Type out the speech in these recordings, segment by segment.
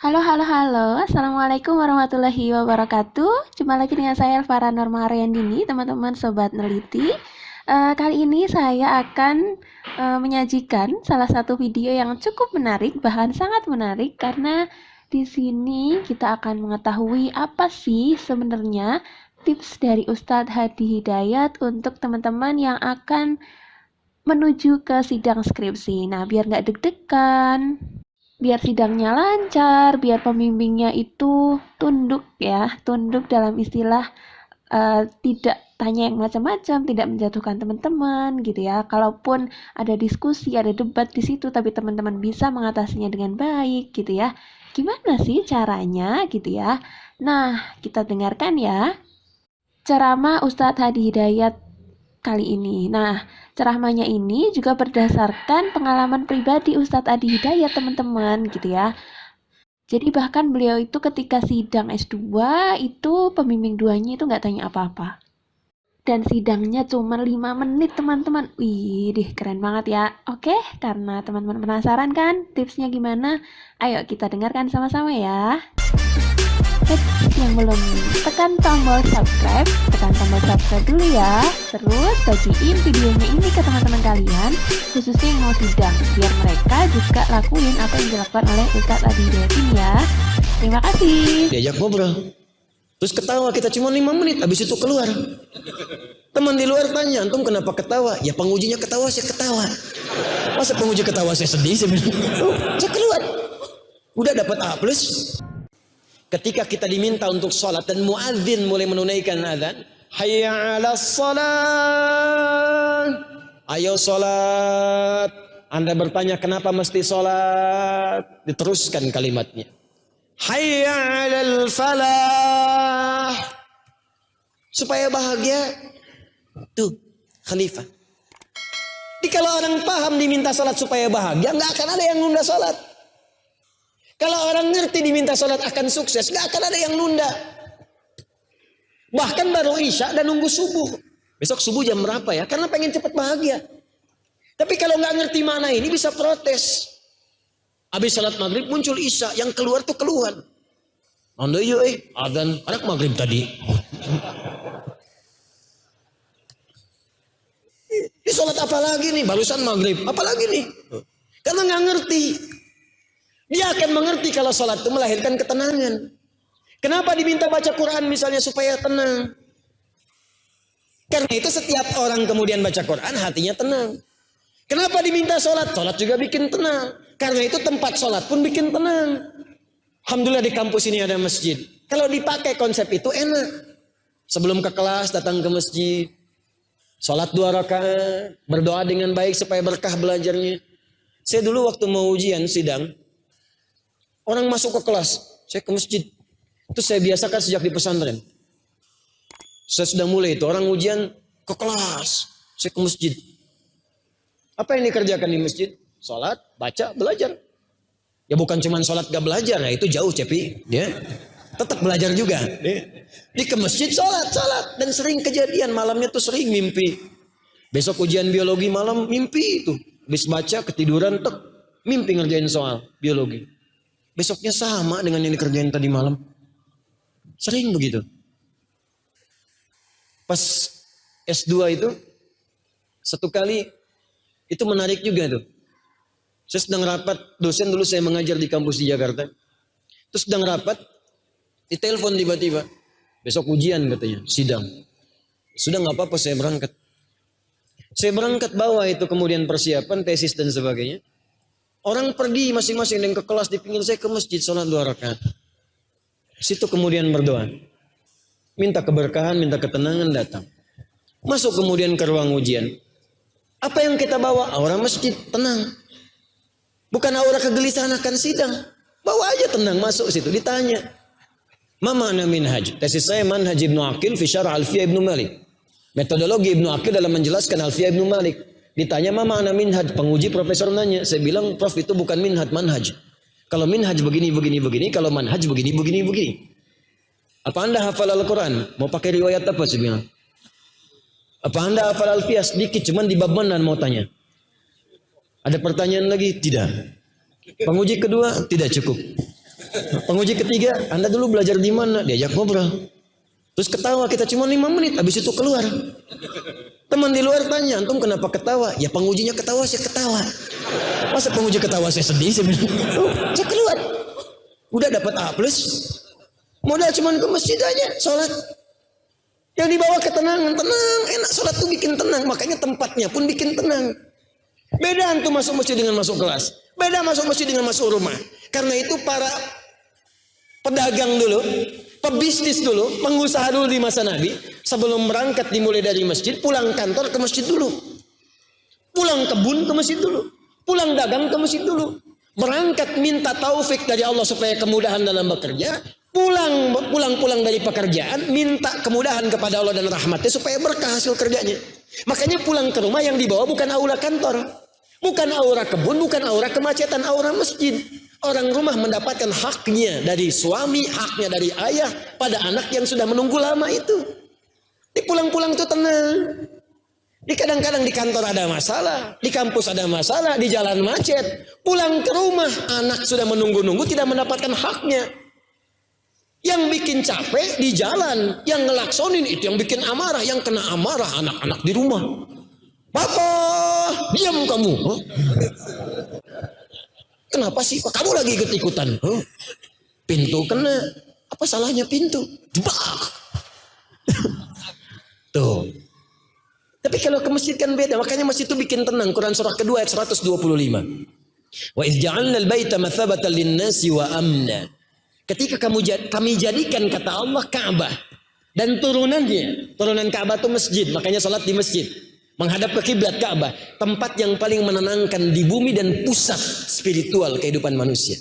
Halo, halo, halo. Assalamualaikum warahmatullahi wabarakatuh. Jumpa lagi dengan saya Elvara Norma Ariandini, teman-teman Sobat Neliti. Kali ini saya akan menyajikan salah satu video yang cukup menarik, bahkan sangat menarik, karena di sini kita akan mengetahui apa sih sebenarnya tips dari Ustadz Hadi Hidayat untuk teman-teman yang akan menuju ke sidang skripsi. Nah, biar nggak deg-degan, biar sidangnya lancar, biar pembimbingnya itu tunduk ya, tunduk dalam istilah tidak tanya yang macam-macam, tidak menjatuhkan teman-teman gitu ya. Kalaupun ada diskusi, ada debat di situ, tapi teman-teman bisa mengatasinya dengan baik gitu ya. Gimana sih caranya gitu ya? Nah, kita dengarkan ya ceramah Ustadz Hadi Hidayat kali ini. Nah, ceramahnya ini juga berdasarkan pengalaman pribadi Ustadz Hadi Hidayat, teman-teman, gitu ya. Jadi bahkan beliau itu ketika sidang S2, itu pembimbing duanya itu nggak tanya apa-apa. Dan sidangnya cuma 5 menit, teman-teman. Wih, keren banget ya. Oke, karena teman-teman penasaran kan tipsnya gimana? Ayo kita dengarkan sama-sama ya. Yang belum tekan tombol subscribe dulu ya. Terus bagiin videonya ini ke teman-teman kalian, khususnya yang mau sidang, biar mereka juga lakuin apa yang dilakukan oleh Ustadz Hadi Hidayat ini ya. Terima kasih. Diajak ngobrol, terus ketawa, kita cuma 5 menit, habis itu keluar. Teman di luar tanya, antum kenapa ketawa? Ya pengujinya ketawa, saya ketawa. Masa penguji ketawa saya sedih? Saya bilang, saya keluar. Udah dapat A+. Ketika kita diminta untuk sholat dan muadzin mulai menunaikan azan, hayya 'alas sholat, ayo sholat. Anda bertanya kenapa mesti sholat? Diteruskan kalimatnya, hayya 'alal falah, supaya bahagia. Tuh khalifah. Jadi kalau orang paham diminta sholat supaya bahagia, nggak akan ada yang nunda sholat. Kalau orang ngerti diminta sholat akan sukses, gak akan ada yang nunda. Bahkan baru isya dan nunggu subuh. Besok subuh jam berapa ya? Karena pengen cepat bahagia. Tapi kalau gak ngerti mana ini bisa protes. Habis sholat maghrib muncul isya, yang keluar tuh keluhan. Anda yuk adzan anak maghrib tadi. Ini sholat apa lagi nih? Barusan maghrib, apa lagi nih? Karena gak ngerti. Dia akan mengerti kalau sholat itu melahirkan ketenangan. Kenapa diminta baca Quran misalnya supaya tenang? Karena itu setiap orang kemudian baca Quran hatinya tenang. Kenapa diminta sholat? Sholat juga bikin tenang. Karena itu tempat sholat pun bikin tenang. Alhamdulillah di kampus ini ada masjid. Kalau dipakai konsep itu enak. Sebelum ke kelas datang ke masjid. Sholat 2 rakaat. Berdoa dengan baik supaya berkah belajarnya. Saya dulu waktu mau ujian sidang. Orang masuk ke kelas, saya ke masjid. Itu saya biasakan sejak di pesantren. Saya sudah mulai itu, orang ujian ke kelas, saya ke masjid. Apa yang dikerjakan di masjid? Sholat, baca, belajar. Ya bukan cuma sholat gak belajar, nah itu jauh cepi. Ya. Tetap belajar juga. Ya. Di ke masjid sholat. Dan sering kejadian, malamnya tuh sering mimpi. Besok ujian biologi malam, mimpi itu. Habis baca, ketiduran, mimpi ngerjain soal biologi. Besoknya sama dengan yang dikerjain tadi malam. Sering begitu. Pas S2 itu, satu kali, itu menarik juga tuh. Saya sedang rapat, dosen dulu saya mengajar di kampus di Jakarta. Terus sedang rapat, ditelepon tiba-tiba. Besok ujian katanya, sidang. Sudah gak apa-apa saya berangkat. Saya berangkat bawa itu kemudian persiapan, tesis dan sebagainya. Orang pergi masing-masing yang ke kelas di pinggir, saya ke masjid sholat 2 rakaat. Situ kemudian berdoa. Minta keberkahan, minta ketenangan datang. Masuk kemudian ke ruang ujian. Apa yang kita bawa? Aura masjid, tenang. Bukan aura kegelisahan akan sidang. Bawa aja tenang, masuk situ, ditanya. Ma ma'na minhaj? Tesis saya manhaj Ibnu Aqil fi syarah Alfiyah Ibnu Malik. Metodologi Ibnu Aqil dalam menjelaskan Alfiyah Ibnu Malik. Ditanya ma ma'na minhaj, penguji profesor nanya. Saya bilang, Prof itu bukan minhaj, manhaj. Kalau minhaj begini, kalau manhaj begini. Apa Anda hafal Al-Quran? Mau pakai riwayat apa? Saya bilang. Apa Anda hafal Alfiyah? Sedikit, cuman di bab mana mau tanya. Ada pertanyaan lagi? Tidak. Penguji kedua? Tidak cukup. Penguji ketiga, Anda dulu belajar di mana? Diajak ngobrol. Terus ketawa, kita cuma 5 menit, habis itu keluar. Teman di luar tanya, antum kenapa ketawa? Ya pengujinya ketawa, saya ketawa. Masa penguji ketawa saya sedih? Saya bilang, saya keluar. Udah dapat A+. Modal cuma ke masjid aja, sholat. Yang dibawa ketenangan, tenang, enak. Sholat tuh bikin tenang, makanya tempatnya pun bikin tenang. Beda antum masuk masjid dengan masuk kelas. Beda masuk masjid dengan masuk rumah. Karena itu para pedagang dulu, pebisnis dulu, pengusaha dulu di masa Nabi, sebelum berangkat dimulai dari masjid, pulang kantor ke masjid dulu. Pulang kebun ke masjid dulu. Pulang dagang ke masjid dulu. Berangkat minta taufik dari Allah supaya kemudahan dalam bekerja. Pulang dari pekerjaan, minta kemudahan kepada Allah dan rahmatnya supaya berkah hasil kerjanya. Makanya pulang ke rumah yang dibawa bukan aula kantor. Bukan aura kebun, bukan aura kemacetan, aura masjid. Orang rumah mendapatkan haknya dari suami, haknya dari ayah pada anak yang sudah menunggu lama itu. Di pulang-pulang itu tenang. Di kadang-kadang di kantor ada masalah, di kampus ada masalah, di jalan macet. Pulang ke rumah, anak sudah menunggu-nunggu tidak mendapatkan haknya. Yang bikin capek di jalan, yang ngelaksonin itu yang bikin amarah, yang kena amarah anak-anak di rumah. Bapak, diam kamu. Huh? Kenapa sih? Kamu lagi ikut-ikutan? Huh? Pintu kena. Apa salahnya pintu? Jebak. Tuh. Tapi kalau ke masjid kan beda. Makanya masjid itu bikin tenang. Quran surah kedua ayat 125. Wa iz ja'alna al-baita mathabatan lin-nasi wa amna. Ketika kami jadikan kata Allah Ka'bah dan turunannya. Turunan Ka'bah itu masjid. Makanya salat di masjid. Menghadap ke kiblat Ka'bah, tempat yang paling menenangkan di bumi dan pusat spiritual kehidupan manusia.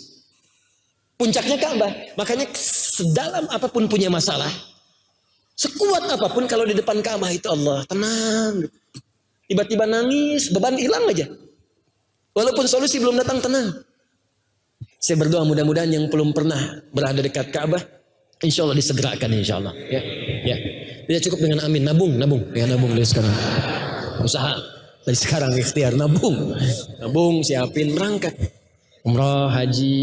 Puncaknya Ka'bah, makanya sedalam apapun punya masalah, sekuat apapun kalau di depan Ka'bah itu Allah tenang. Tiba-tiba nangis, beban hilang aja. Walaupun solusi belum datang, tenang. Saya berdoa mudah-mudahan yang belum pernah berada dekat Ka'bah, insya Allah disegerakan insya Allah. Ya. Tidak cukup dengan amin, nabung. Ya nabung dari sekarang. Usaha dari sekarang ikhtiar nabung siapin berangkat umrah haji.